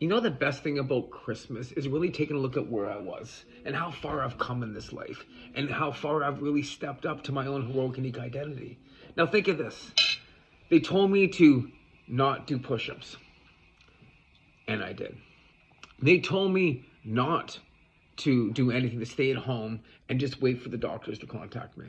You know, the best thing about Christmas is really taking a look at where I was and how far I've come in this life and how far I've really stepped up to my own heroic, unique identity. Now, think of this. They told me to not do push-ups, and I did. They told me not to do anything, to stay at home and just wait for the doctors to contact me.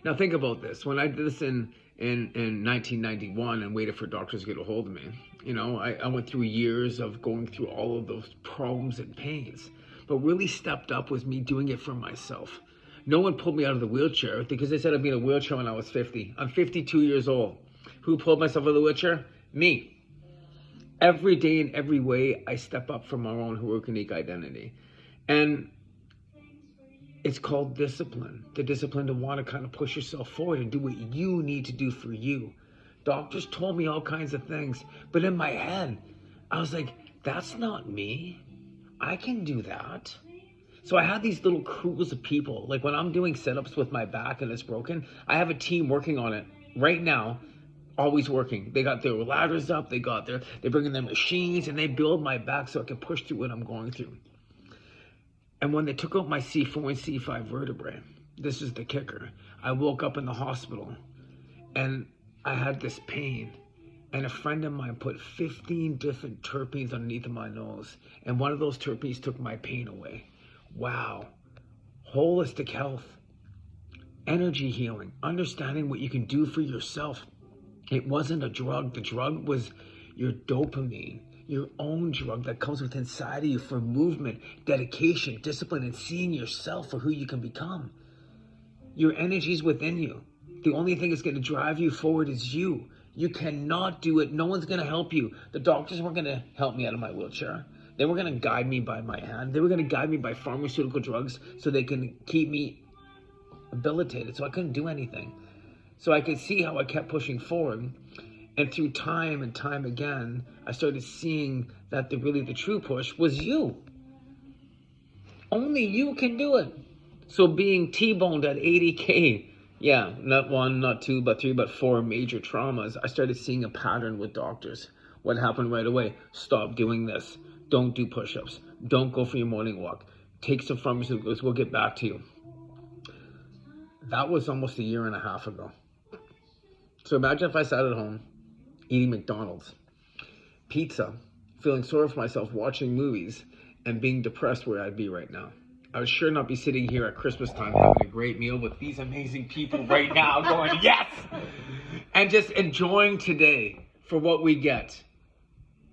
Now, think about this. When I did this in 1991 and waited for doctors to get a hold of me, you know, I went through years of going through all of those problems and pains. But really stepped up was me doing it for myself. No one pulled me out of the wheelchair because they said I'd be in a wheelchair when I was 50. I'm 52 years old. Who pulled myself out of the wheelchair? Me. Every day in every way, I step up for my own heroic, unique identity. And it's called discipline. The discipline to want to kind of push yourself forward and do what you need to do for you. Doctors told me all kinds of things, but in my head, I was like, that's not me. I can do that. So I had these little crews of people. Like when I'm doing sit-ups with my back and it's broken, I have a team working on it right now, always working. They got their ladders up, they're bringing their machines, and they build my back so I can push through what I'm going through. And when they took out my C4 and C5 vertebrae, this is the kicker. I woke up in the hospital and I had this pain. And a friend of mine put 15 different terpenes underneath of my nose. And one of those terpenes took my pain away. Wow. Holistic health, energy healing, understanding what you can do for yourself. It wasn't a drug. The drug was your dopamine, your own drug that comes with inside of you for movement, dedication, discipline, and seeing yourself for who you can become. Your energy is within you. The only thing that's going to drive you forward is you. You cannot do it. No one's going to help you. The doctors weren't going to help me out of my wheelchair. They were going to guide me by my hand. They were going to guide me by pharmaceutical drugs so they can keep me habilitated. So I couldn't do anything. So I could see how I kept pushing forward. And through time and time again, I started seeing that the true push was you. Only you can do it. So being T-boned at 80K, yeah, not one, not two, but three, but four major traumas, I started seeing a pattern with doctors. What happened right away? Stop doing this. Don't do push-ups. Don't go for your morning walk. Take some pharmaceuticals. We'll get back to you. That was almost a year and a half ago. So imagine if I sat at home eating McDonald's, pizza, feeling sorry for myself, watching movies, and being depressed where I'd be right now. I would sure not be sitting here at Christmas time having a great meal with these amazing people right now going, yes! And just enjoying today for what we get.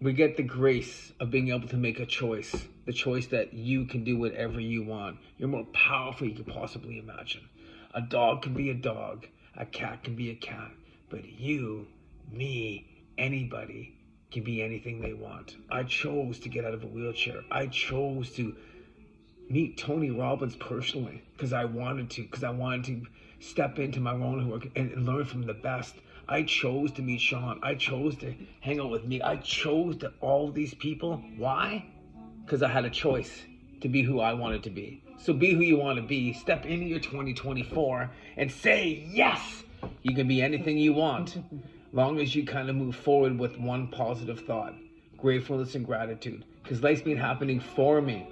We get the grace of being able to make a choice, the choice that you can do whatever you want. You're more powerful than you could possibly imagine. A dog can be a dog, a cat can be a cat, but you, me, anybody can be anything they want. I chose to get out of a wheelchair. I chose to meet Tony Robbins personally because I wanted to step into my own work and learn from the best. I chose to meet Sean. I chose to hang out with me. I chose to all these people. Why? Because I had a choice to be who I wanted to be. So be who you want to be. Step into your 2024 and say, yes, you can be anything you want. Long as you kind of move forward with one positive thought, gratefulness and gratitude. Because life's been happening for me.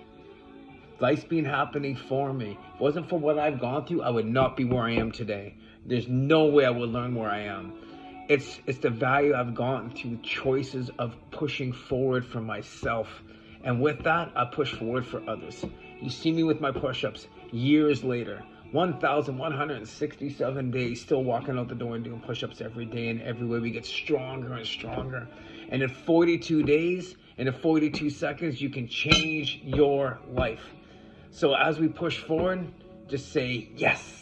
Life's been happening for me. If it wasn't for what I've gone through, I would not be where I am today. There's no way I would learn where I am. It's the value I've gotten through choices of pushing forward for myself. And with that, I push forward for others. You see me with my push-ups years later. 1,167 days, still walking out the door and doing push-ups every day, and every way we get stronger and stronger. And in 42 days, and in 42 seconds, you can change your life. So as we push forward, just say yes.